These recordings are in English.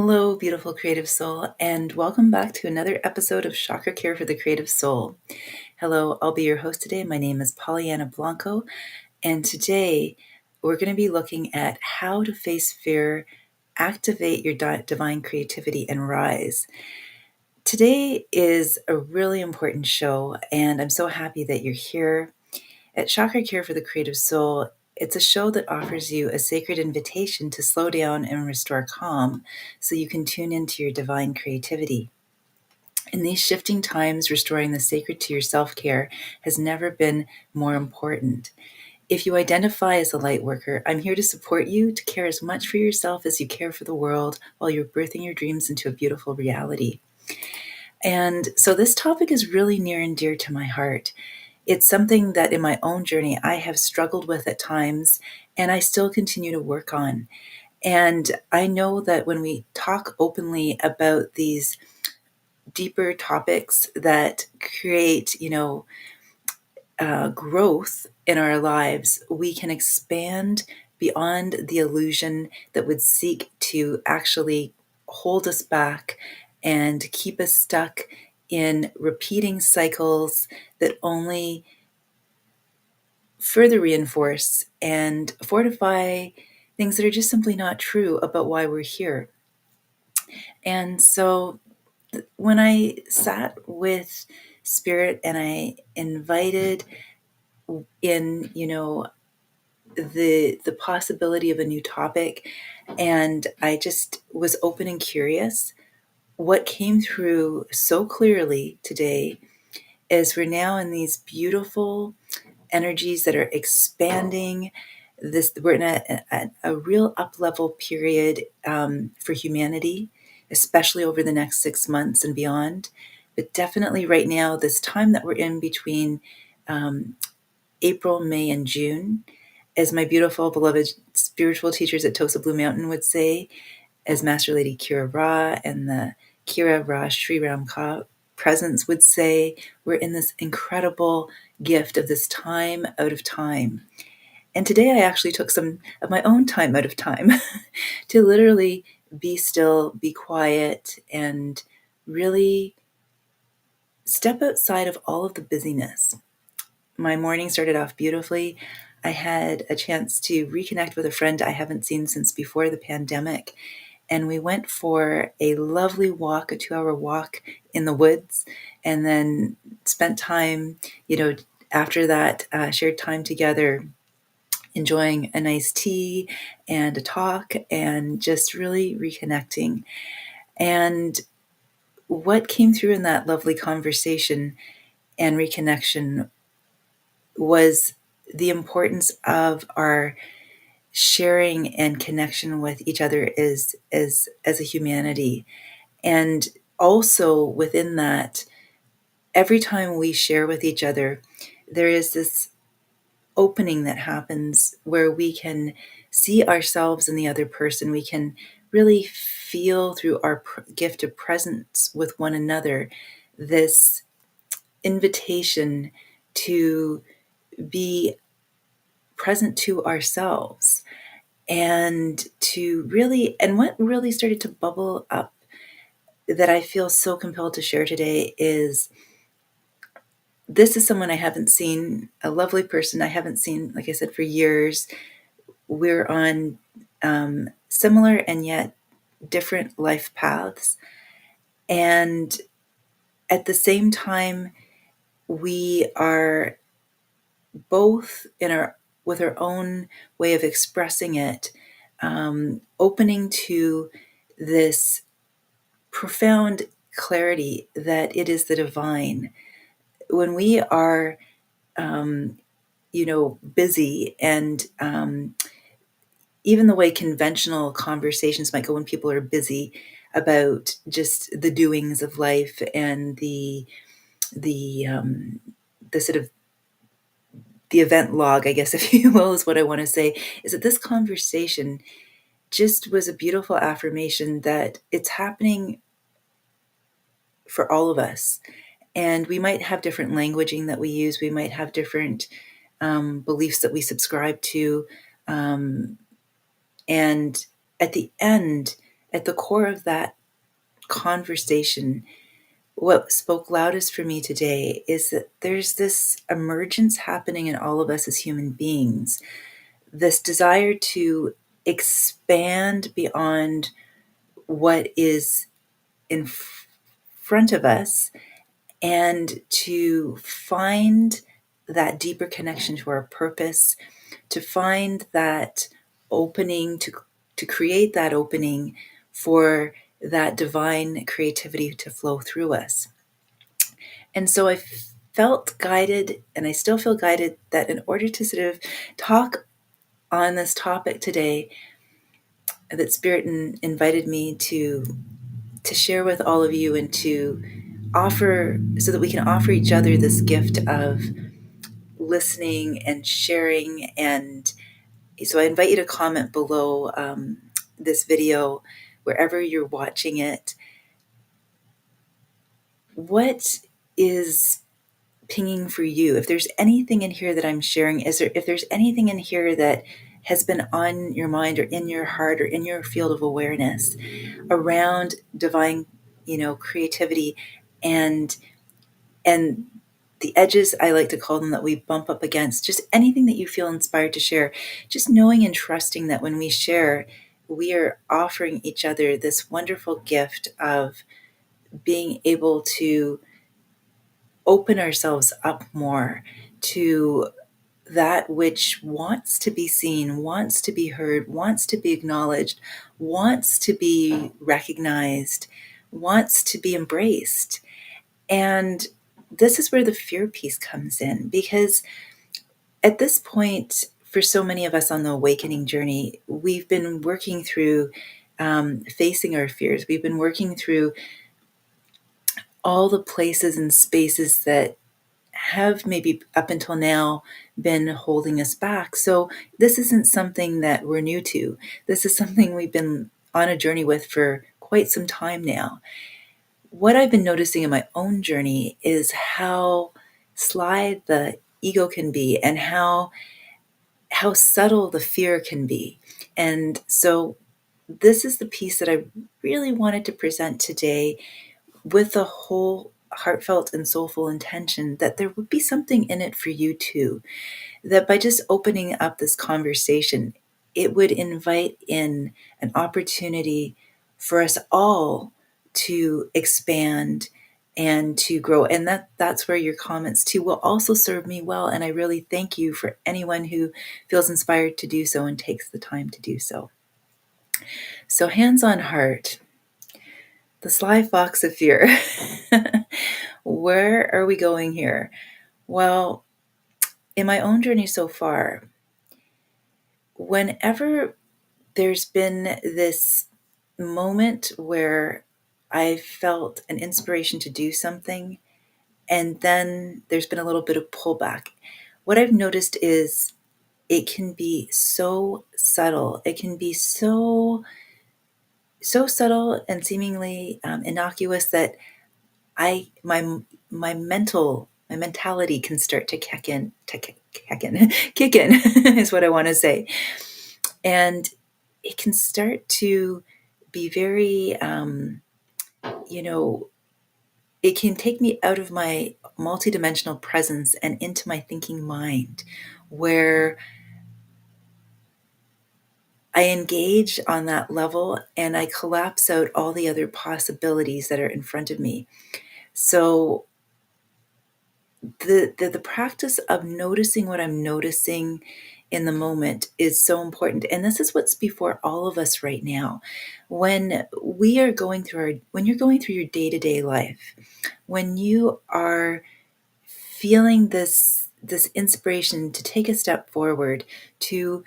Hello, beautiful creative soul, and welcome back to another episode of Chakra Care for the Creative Soul. Hello, I'll be your host today. My name is Pollyanna Blanco, and today we're going to be looking at how to face fear, activate your divine creativity, and rise. Today is a really important show, and I'm so happy that you're here. At Chakra Care for the Creative Soul, it's a show that offers you a sacred invitation to slow down and restore calm so you can tune into your divine creativity. In these shifting times, restoring the sacred to your self-care has never been more important. If you identify as a light worker, I'm here to support you to care as much for yourself as you care for the world while you're birthing your dreams into a beautiful reality. And so this topic is really near and dear to my heart. It's something that in my own journey I have struggled with at times, and I still continue to work on. And I know that when we talk openly about these deeper topics that create, growth in our lives, we can expand beyond the illusion that would seek to actually hold us back and keep us stuck in repeating cycles that only further reinforce and fortify things that are just simply not true about why we're here. And so when I sat with Spirit and I invited in, the possibility of a new topic, and I just was open and curious, what came through so clearly today is we're now in these beautiful energies that are expanding. We're in a real up-level period for humanity, especially over the next 6 months and beyond. But definitely right now, this time that we're in between April, May, and June, as my beautiful, beloved spiritual teachers at Tosa Blue Mountain would say, as Master Lady Kira Ra and the Kira Ra Sri Ram Ka presence would say, we're in this incredible gift of this time out of time. And today I actually took some of my own time out of time to literally be still, be quiet, and really step outside of all of the busyness. My morning started off beautifully. I had a chance to reconnect with a friend I haven't seen since before the pandemic. And we went for a lovely walk, a 2-hour walk in the woods, and then spent time, after that, shared time together, enjoying a nice tea and a talk and just really reconnecting. And what came through in that lovely conversation and reconnection was the importance of our sharing and connection with each other as a humanity. And also within that, every time we share with each other, there is this opening that happens where we can see ourselves in the other person. We can really feel through our gift of presence with one another this invitation to be present to ourselves and what really started to bubble up that I feel so compelled to share today is this is someone I haven't seen, a lovely person I haven't seen, like I said, for years. We're on similar and yet different life paths. And at the same time, we are both with our own way of expressing it, opening to this profound clarity that it is the divine. When we are, busy and even the way conventional conversations might go when people are busy about just the doings of life and the sort of the event log, I guess, if you will, is what I want to say, is that this conversation just was a beautiful affirmation that it's happening for all of us. And we might have different languaging that we use. We might have different beliefs that we subscribe to. And at the end, at the core of that conversation, what spoke loudest for me today is that there's this emergence happening in all of us as human beings, this desire to expand beyond what is in front of us and to find that deeper connection to our purpose, to find that opening, to create that opening for that divine creativity to flow through us. And so I felt guided, and I still feel guided, that in order to sort of talk on this topic today, that Spirit invited me to share with all of you and to offer, so that we can offer each other this gift of listening and sharing. And so I invite you to comment below this video, wherever you're watching it. What is pinging for you? If there's anything in here that I'm sharing, if there's anything in here that has been on your mind or in your heart or in your field of awareness around divine, creativity and the edges, I like to call them, that we bump up against, just anything that you feel inspired to share, just knowing and trusting that when we share, we are offering each other this wonderful gift of being able to open ourselves up more to that which wants to be seen, wants to be heard, wants to be acknowledged, wants to be recognized, wants to be embraced. And this is where the fear piece comes in, because at this point, for so many of us on the awakening journey, we've been working through facing our fears. We've been working through all the places and spaces that have maybe up until now been holding us back. So this isn't something that we're new to. This is something we've been on a journey with for quite some time now. What I've been noticing in my own journey is how sly the ego can be, and how subtle the fear can be. And so this is the piece that I really wanted to present today, with the whole heartfelt and soulful intention that there would be something in it for you too. That by just opening up this conversation, it would invite in an opportunity for us all to expand and to grow. And that's where your comments too will also serve me well. And I really thank you for anyone who feels inspired to do so and takes the time to do so. So hands on heart, the sly fox of fear. Where are we going here? Well, in my own journey so far, whenever there's been this moment where I felt an inspiration to do something, and then there's been a little bit of pullback, what I've noticed is it can be so subtle. It can be so subtle and seemingly innocuous that my mentality can start to kick in is what I want to say. And it can start to be very, it can take me out of my multidimensional presence and into my thinking mind, where I engage on that level and I collapse out all the other possibilities that are in front of me. So the practice of noticing what I'm noticing in the moment is so important. And this is what's before all of us right now. When we are going through when you're going through your day-to-day life, when you are feeling this inspiration to take a step forward, to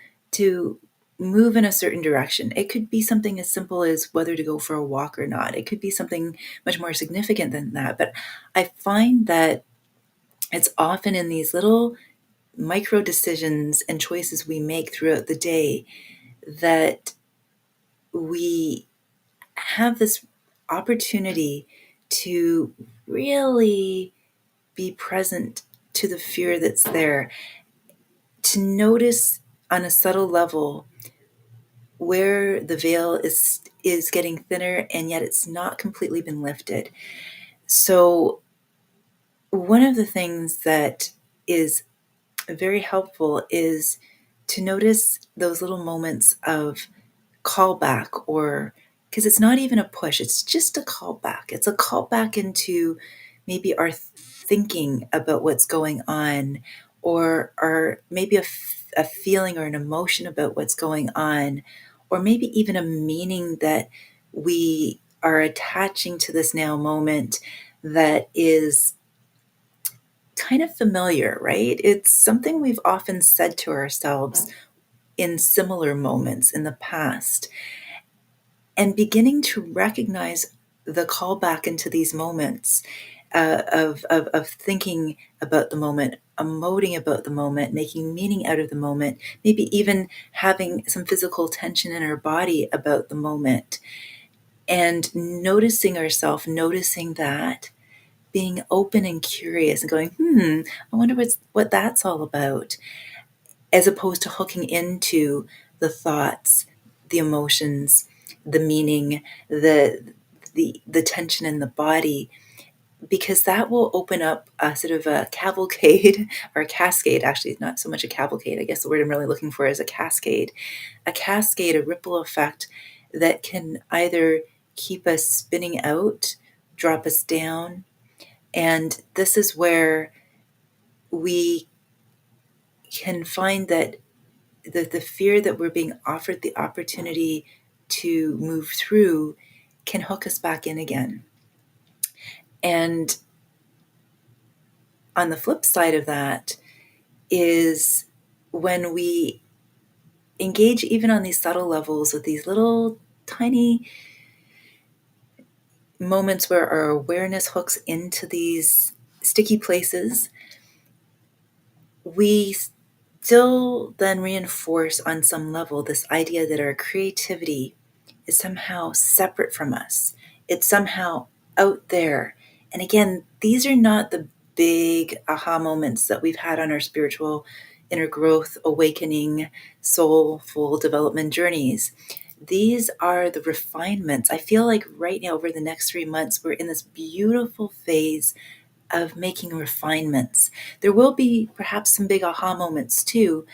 move in a certain direction. It could be something as simple as whether to go for a walk or not. It could be something much more significant than that. But I find that it's often in these little micro decisions and choices we make throughout the day that we have this opportunity to really be present to the fear that's there, to notice on a subtle level where the veil is getting thinner, and yet it's not completely been lifted. So one of the things that is very helpful is to notice those little moments of callback, or because it's not even a push, it's just a callback. It's a callback into maybe our thinking about what's going on, or maybe a feeling or an emotion about what's going on, or maybe even a meaning that we are attaching to this now moment that is kind of familiar, right? It's something we've often said to ourselves in similar moments in the past, and beginning to recognize the callback into these moments of thinking about the moment, emoting about the moment, making meaning out of the moment, maybe even having some physical tension in our body about the moment, and noticing ourselves, noticing that, being open and curious and going, I wonder what that's all about, as opposed to hooking into the thoughts, the emotions, the meaning, the tension in the body, because that will open up a sort of a cavalcade or a cascade. Actually, not so much a cavalcade. I guess the word I'm really looking for is a cascade, a ripple effect that can either keep us spinning out, drop us down. And this is where we can find that the fear that we're being offered the opportunity to move through can hook us back in again. And on the flip side of that is when we engage even on these subtle levels with these little tiny moments where our awareness hooks into these sticky places, we still then reinforce on some level this idea that our creativity is somehow separate from us. It's somehow out there. And again, these are not the big aha moments that we've had on our spiritual inner growth, awakening, soulful development journeys. These are the refinements. I feel like right now, over the next 3 months, we're in this beautiful phase of making refinements. There will be perhaps some big aha moments too.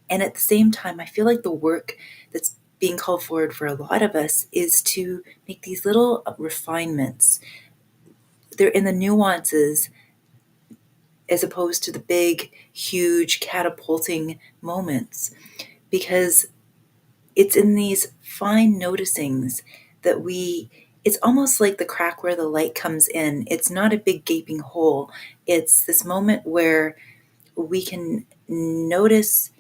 And at the same time, I feel like the work that's being called forward for a lot of us is to make these little refinements. They're in the nuances as opposed to the big, huge, catapulting moments, because it's in these fine noticings that it's almost like the crack where the light comes in. It's not a big gaping hole. It's this moment where we can notice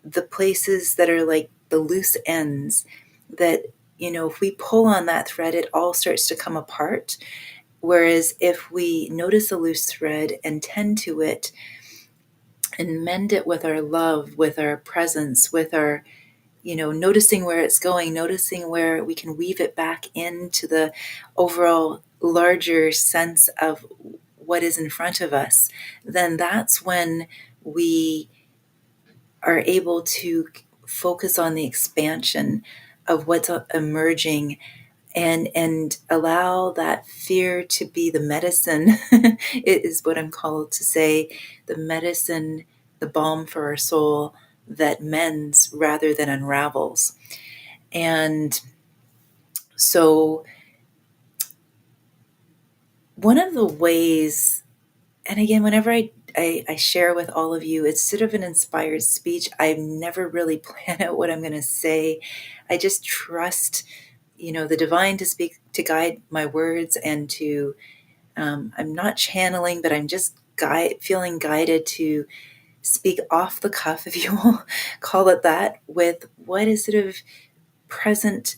the places that are like the loose ends that, if we pull on that thread, it all starts to come apart. Whereas if we notice a loose thread and tend to it and mend it with our love, with our presence, with our, noticing where it's going, noticing where we can weave it back into the overall larger sense of what is in front of us, then that's when we are able to focus on the expansion of what's emerging, and allow that fear to be the medicine. It is what I'm called to say, the medicine, the balm for our soul that mends rather than unravels. And so one of the ways, and again, whenever I share with all of you, it's sort of an inspired speech. I never really plan out what I'm going to say. I just trust, the divine to speak, to guide my words, and to, I'm not channeling, but I'm just feeling guided to speak off the cuff, if you will call it that, with what is sort of present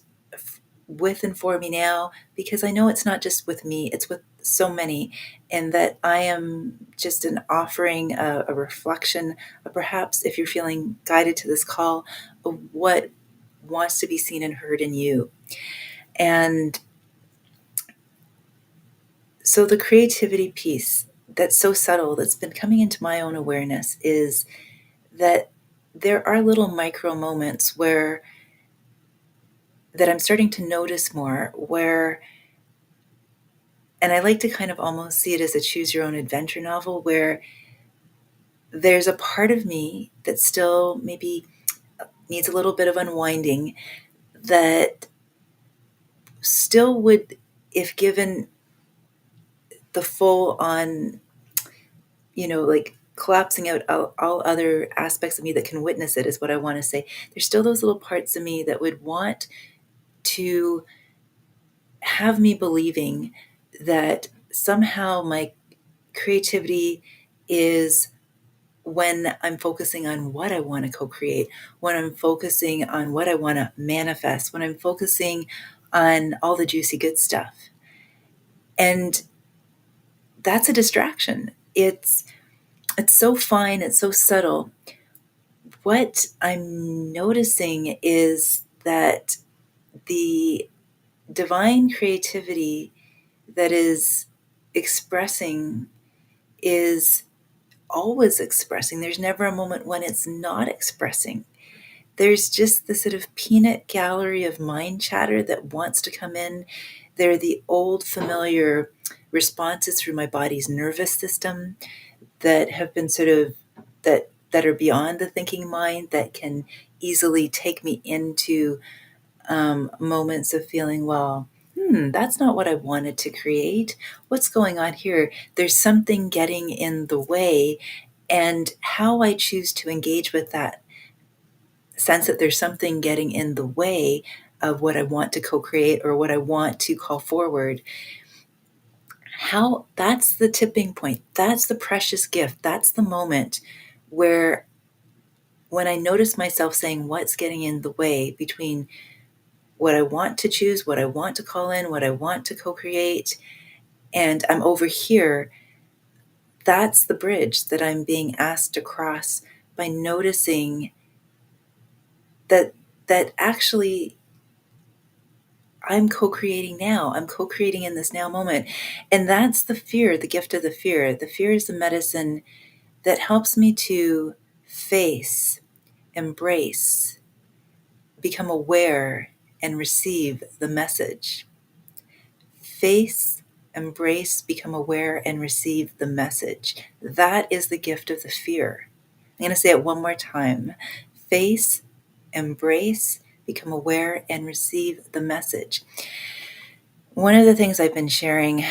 with and for me now, because I know it's not just with me, it's with so many, and that I am just an offering, a reflection of, perhaps if you're feeling guided to this call, of what wants to be seen and heard in you. And so the creativity piece that's so subtle, that's been coming into my own awareness, is that there are little micro moments where that I'm starting to notice more where, and I like to kind of almost see it as a choose your own adventure novel, where there's a part of me that still maybe needs a little bit of unwinding, that still would, if given the full on, like collapsing out all other aspects of me that can witness it, is what I want to say. There's still those little parts of me that would want to have me believing that somehow my creativity is when I'm focusing on what I want to co create, when I'm focusing on what I want to manifest, when I'm focusing on all the juicy good stuff. And that's a distraction. It's so fine, it's so subtle. What I'm noticing is that the divine creativity that is expressing is always expressing. There's never a moment when it's not expressing. There's just this sort of peanut gallery of mind chatter that wants to come in. They're the old familiar responses through my body's nervous system that have been sort of that are beyond the thinking mind, that can easily take me into moments of feeling, well, that's not what I wanted to create. What's going on here? There's something getting in the way. And how I choose to engage with that sense that there's something getting in the way of what I want to co-create or what I want to call forward, how that's the tipping point. That's the precious gift. That's the moment where, when I notice myself saying, what's getting in the way between what I want to choose, what I want to call in, what I want to co-create, and I'm over here, that's the bridge that I'm being asked to cross by noticing that actually I'm co-creating now. I'm co-creating in this now moment. And that's the fear, the gift of the fear. The fear is the medicine that helps me to face, embrace, become aware, and receive the message. Face, embrace, become aware, and receive the message. That is the gift of the fear. I'm going to say it one more time. Face, embrace, become aware, and receive the message. One of the things I've been sharing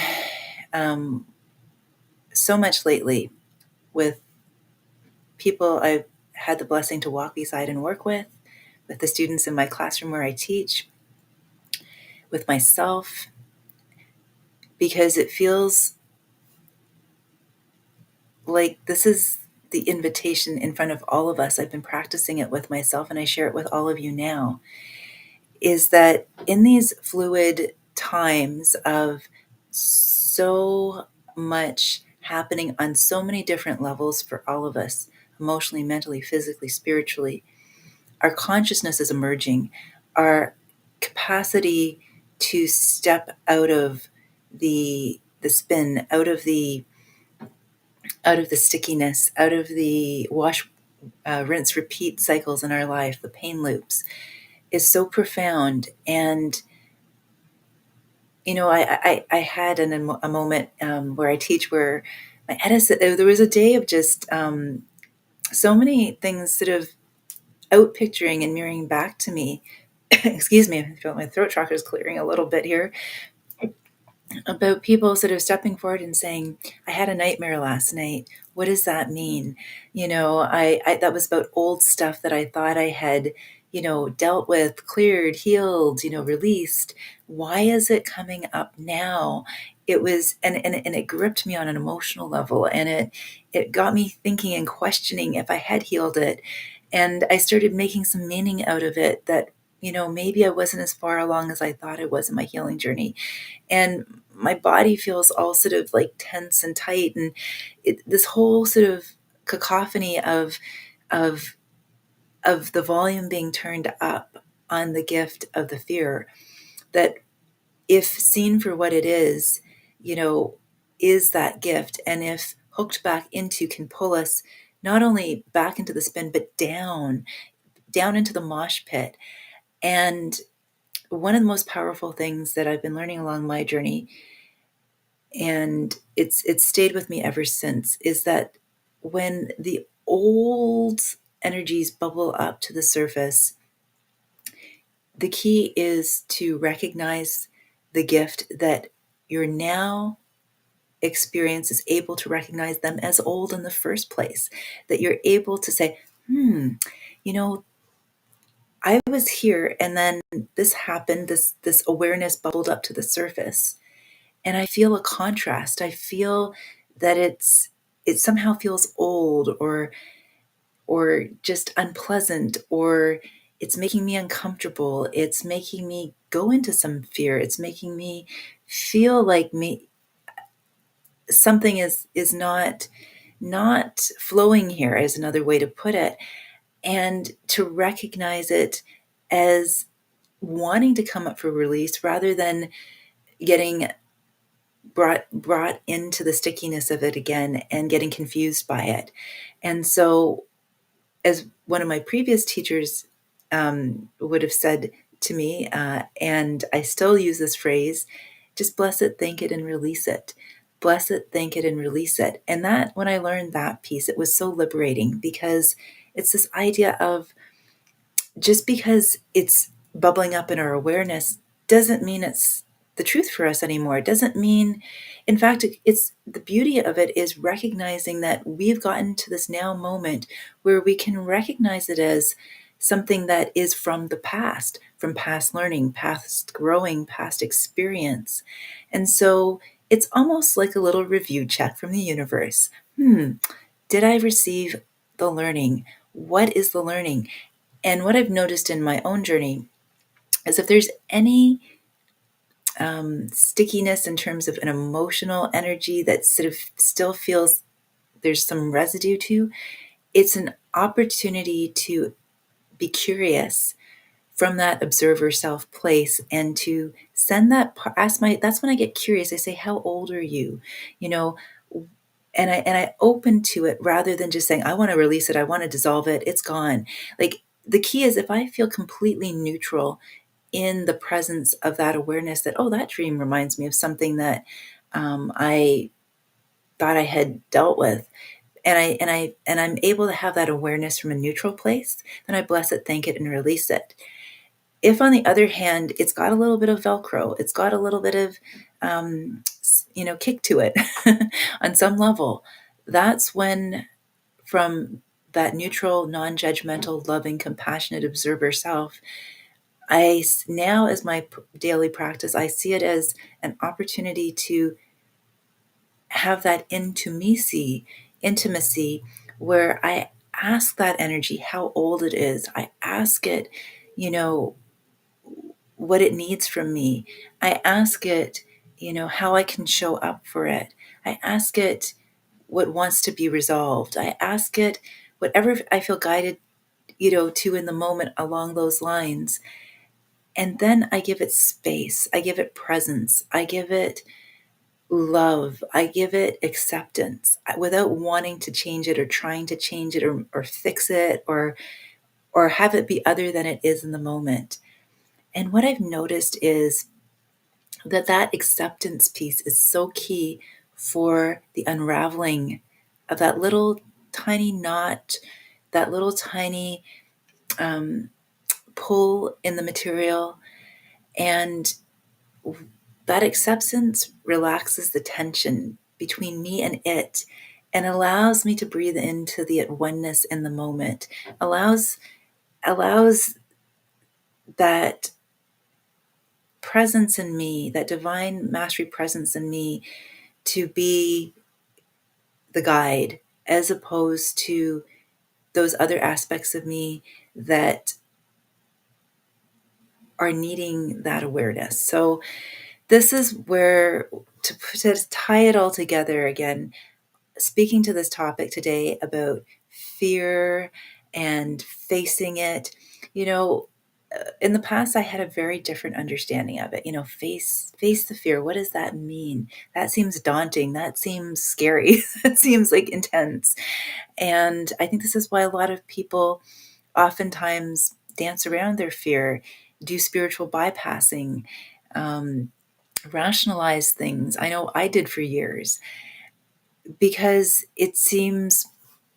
so much lately with people I've had the blessing to walk beside and work with the students in my classroom where I teach, with myself, because it feels like this is the invitation in front of all of us. I've been practicing it with myself and I share it with all of you now, is that in these fluid times of so much happening on so many different levels for all of us, emotionally, mentally, physically, spiritually, our consciousness is emerging. Our capacity to step out of the spin, out of the stickiness, out of the wash, rinse, repeat cycles in our life, the pain loops, is so profound. And I had a moment where I teach, where my edit, there was a day of just so many things sort of out picturing and mirroring back to me. Excuse me, I feel my throat chakra is clearing a little bit here, about people sort of stepping forward and saying, I had a nightmare last night. What does that mean? I that was about old stuff that I thought I had, dealt with, cleared, healed, released. Why is it coming up now? It was, and it gripped me on an emotional level, and it got me thinking and questioning if I had healed it. And I started making some meaning out of it, that, maybe I wasn't as far along as I thought I was in my healing journey. And my body feels all sort of like tense and tight, and this whole sort of cacophony of the volume being turned up on the gift of the fear, that, if seen for what it is, is that gift, and if hooked back into, can pull us not only back into the spin, but down into the mosh pit. And one of the most powerful things that I've been learning along my journey, and it's stayed with me ever since, is that when the old energies bubble up to the surface, the key is to recognize the gift that your now experience is able to recognize them as old in the first place. That you're able to say, you know, I was here and then this happened, this awareness bubbled up to the surface. And I feel a contrast. I feel that it somehow feels old or just unpleasant, or it's making me uncomfortable. It's making me go into some fear. It's making me feel like me something is not flowing here, is another way to put it. And to recognize it as wanting to come up for release rather than getting brought into the stickiness of it again and getting confused by it. And so, as one of my previous teachers would have said to me, and I still use this phrase, just bless it, thank it, and release it. Bless it, thank it, and release it. And that, when I learned that piece, it was so liberating, because it's this idea of, just because it's bubbling up in our awareness doesn't mean it's the truth for us anymore. It doesn't mean, in fact, it's the beauty of it is recognizing that we've gotten to this now moment where we can recognize it as something that is from the past, from past learning, past growing, past experience. And so it's almost like a little review check from the universe. Did I receive the learning? What is the learning? And what I've noticed in my own journey is, if there's any stickiness in terms of an emotional energy that sort of still feels there's some residue to, it's an opportunity to be curious from that observer self place, and to send that ask my that's when I get curious. I say, how old are you? You know, and I open to it, rather than just saying, I want to release it, I want to dissolve it, it's gone. Like, the key is, if I feel completely neutral in the presence of that awareness, that, oh, that dream reminds me of something that I thought I had dealt with, and I'm able to have that awareness from a neutral place, then I bless it, thank it, and release it. If, on the other hand, it's got a little bit of Velcro, it's got a little bit of, kick to it on some level, that's when, from that neutral, non judgmental, loving, compassionate observer self, now, as my daily practice, I see it as an opportunity to have that intimacy, where I ask that energy how old it is. I ask it, you know, what it needs from me. I ask it, how I can show up for it. I ask it what wants to be resolved. I ask it whatever I feel guided, to in the moment along those lines. And then I give it space. I give it presence. I give it love. I give it acceptance, without wanting to change it or trying to change it, or fix it, or have it be other than it is in the moment. And what I've noticed is that acceptance piece is so key for the unraveling of that little tiny knot, that little tiny pull in the material. And that acceptance relaxes the tension between me and it, and allows me to breathe into the oneness in the moment, allows that presence in me, that divine mastery presence in me, to be the guide, as opposed to those other aspects of me that are needing that awareness. So this is where, to tie it all together again, speaking to this topic today about fear and facing it, in the past I had a very different understanding of it. Face the fear. What does that mean? That seems daunting. That seems scary. That seems like intense. And I think this is why a lot of people oftentimes dance around their fear, do spiritual bypassing, um, rationalize things. I know I did for years because it seems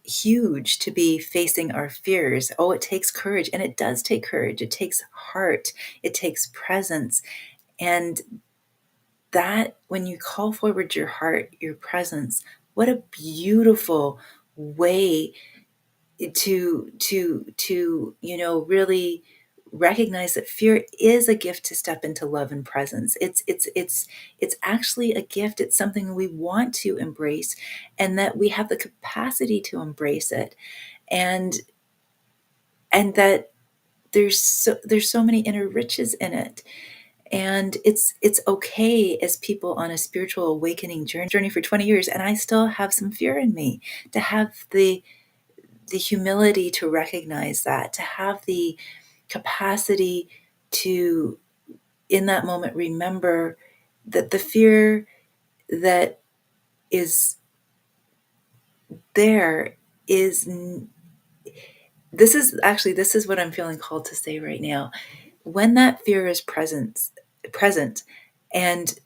huge to be facing our fears. Oh, it takes courage, and it does take courage. It takes heart, it takes presence. And that, when you call forward your heart, your presence, what a beautiful way to really recognize that fear is a gift to step into love and presence. It's actually a gift. It's something we want to embrace, and that we have the capacity to embrace it. And and that there's so many inner riches in it. And it's okay, as people on a spiritual awakening journey for 20 years, and I still have some fear in me, to have the humility to recognize that, to have the capacity to, in that moment, remember that the fear that is there is this is what I'm feeling called to say right now. When that fear is present, and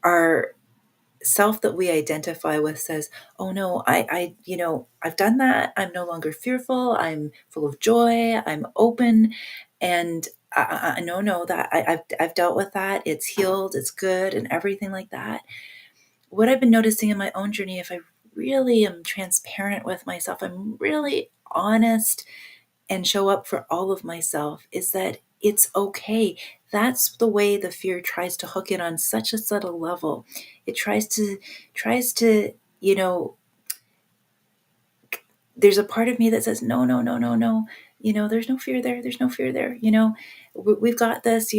our self that we identify with says, "Oh no, I've done that. I'm no longer fearful. I'm full of joy. I'm open." And no, that I've dealt with that. It's healed. It's good, and everything like that. What I've been noticing in my own journey, if I really am transparent with myself, I'm really honest and show up for all of myself, is that it's okay. That's the way the fear tries to hook it on such a subtle level. It tries to, there's a part of me that says, no, no, no, no, no. There's no fear there. There's no fear there. We've got this,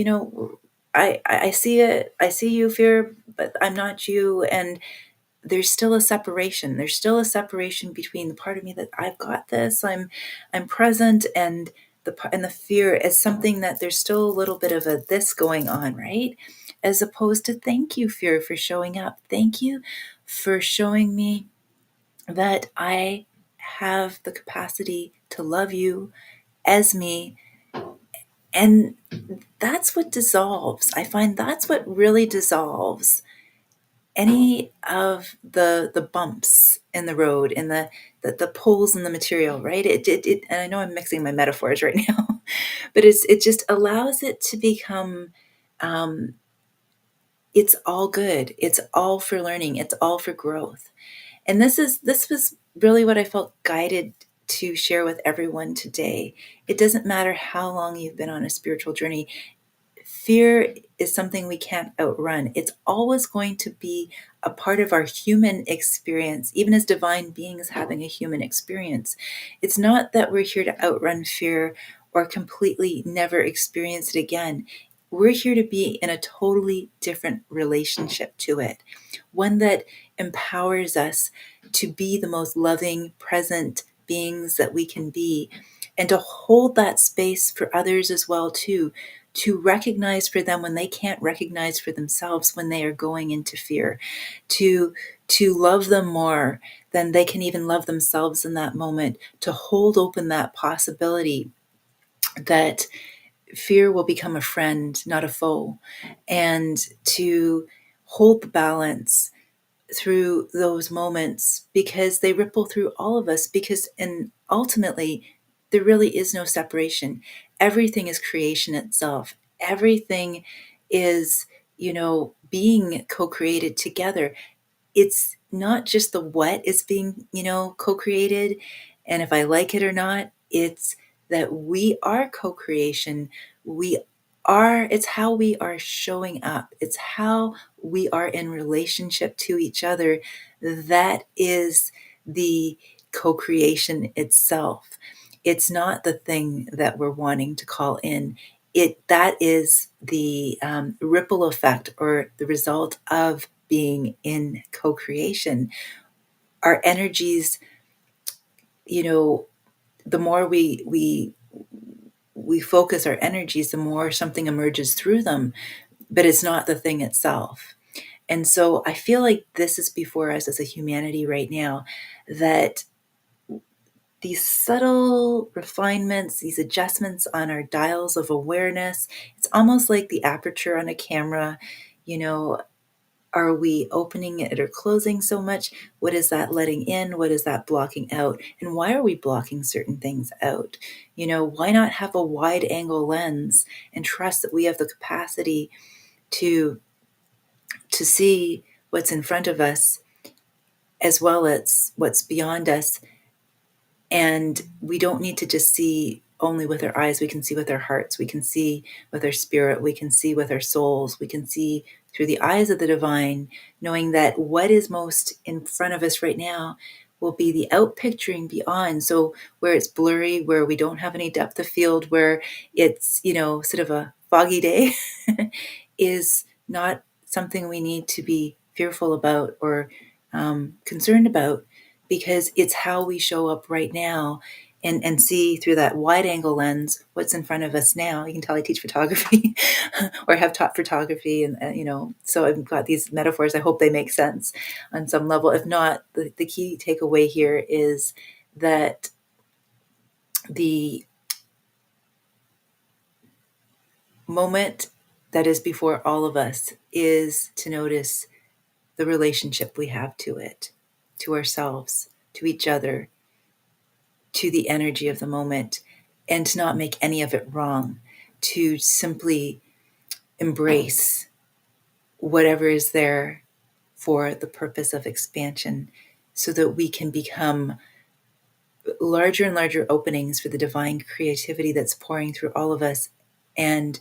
I see it. I see you, fear, but I'm not you. And there's still a separation. There's still a separation between the part of me that I've got this, I'm present, and the fear is something that there's still a little bit of a this going on, right? As opposed to, thank you, fear, for showing up. Thank you for showing me that I have the capacity to love you as me. And that's what dissolves. I find that's what really dissolves any of the bumps in the road, and the pulls in the material, right? And I know I'm mixing my metaphors right now, but it just allows it to become, um, it's all good. It's all for learning. It's all for growth. And this was really what I felt guided to share with everyone today. It doesn't matter how long you've been on a spiritual journey. Fear is something we can't outrun. It's always going to be a part of our human experience, even as divine beings having a human experience. It's not that we're here to outrun fear or completely never experience it again. We're here to be in a totally different relationship to it, one that empowers us to be the most loving, present beings that we can be, and to hold that space for others as well too, to recognize for them when they can't recognize for themselves, when they are going into fear, to love them more than they can even love themselves in that moment, to hold open that possibility that fear will become a friend, not a foe, and to hold the balance through those moments, because they ripple through all of us, because and ultimately there really is no separation. Everything is creation itself. Everything is, being co-created together. It's not just the what is being, co-created, and if I like it or not. It's that we are co-creation. We are, it's how we are showing up. It's how we are in relationship to each other. That is the co-creation itself. It's not the thing that we're wanting to call in. That is the ripple effect, or the result of being in co-creation. Our energies, you know, the more we focus our energies, the more something emerges through them, but it's not the thing itself. And so I feel like this is before us as a humanity right now, that these subtle refinements, these adjustments on our dials of awareness, It's almost like the aperture on a camera. You know, are we opening it or closing so much? What is that letting in? What is that blocking out? And why are we blocking certain things out? You know, why not have a wide angle lens and trust that we have the capacity to see what's in front of us as well as what's beyond us. And we don't need to just see only with our eyes. We can see with our hearts. We can see with our spirit. We can see with our souls. We can see through the eyes of the divine, knowing that what is most in front of us right now will be the out picturing beyond. So where it's blurry, where we don't have any depth of field, where it's, sort of a foggy day is not something we need to be fearful about or concerned about, because it's how we show up right now and see through that wide angle lens what's in front of us now. You can tell I teach photography or have taught photography, and so I've got these metaphors. I hope they make sense on some level. If not, the key takeaway here is that the moment that is before all of us is to notice the relationship we have to it, to ourselves, to each other, to the energy of the moment, and to not make any of it wrong, to simply embrace whatever is there for the purpose of expansion, so that we can become larger and larger openings for the divine creativity that's pouring through all of us. And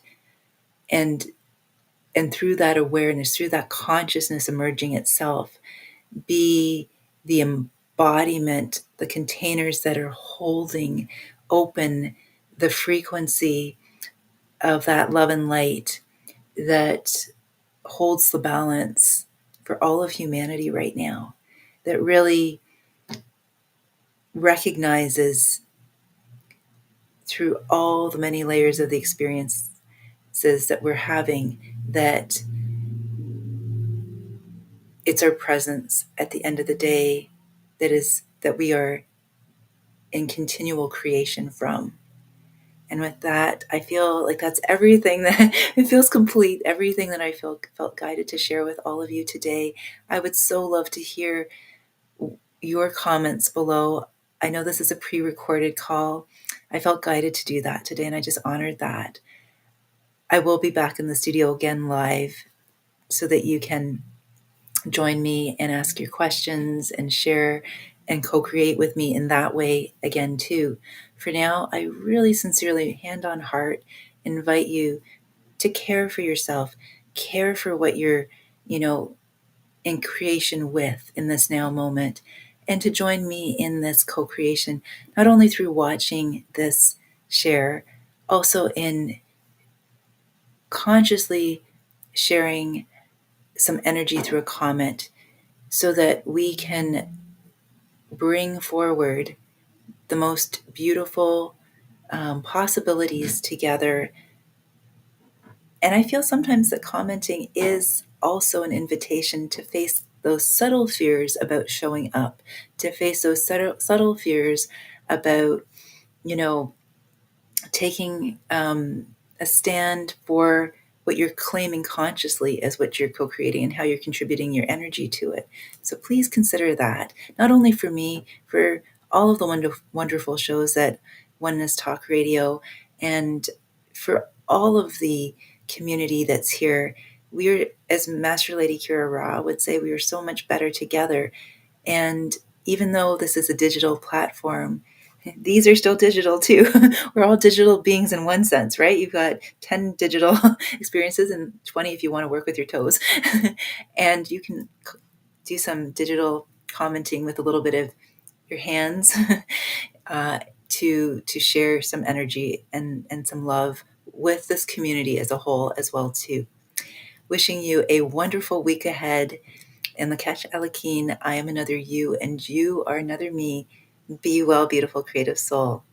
and and through that awareness, through that consciousness emerging itself, be the embodiment, the containers that are holding open the frequency of that love and light that holds the balance for all of humanity right now, that really recognizes through all the many layers of the experiences that we're having that it's our presence at the end of the day that we are in continual creation from. And with that, I feel like that's everything that it feels complete, everything that I felt guided to share with all of you today. I would so love to hear your comments below. I know this is a pre-recorded call. I felt guided to do that today, and I just honored that. I will be back in the studio again live so that you can join me and ask your questions and share and co-create with me in that way again too. For now, I really sincerely, hand on heart, invite you to care for yourself, care for what you're, in creation with in this now moment, and to join me in this co-creation, not only through watching this share, also in consciously sharing some energy through a comment, so that we can bring forward the most beautiful possibilities together. And I feel sometimes that commenting is also an invitation to face those subtle fears about showing up, to face those subtle fears about, taking a stand for what you're claiming consciously as what you're co-creating and how you're contributing your energy to it. So please consider that, not only for me, for all of the wonderful shows that Oneness Talk Radio, and for all of the community that's here. We're, as Master Lady Kira Ra would say, we are so much better together. And even though this is a digital platform, these are still digital too. We're all digital beings in one sense, right? You've got 10 digital experiences and 20 if you want to work with your toes. And you can do some digital commenting with a little bit of your hands to share some energy and some love with this community as a whole as well too. Wishing you a wonderful week ahead. In Lakesh Alakeen, I am another you, and you are another me. Be well, beautiful creative soul.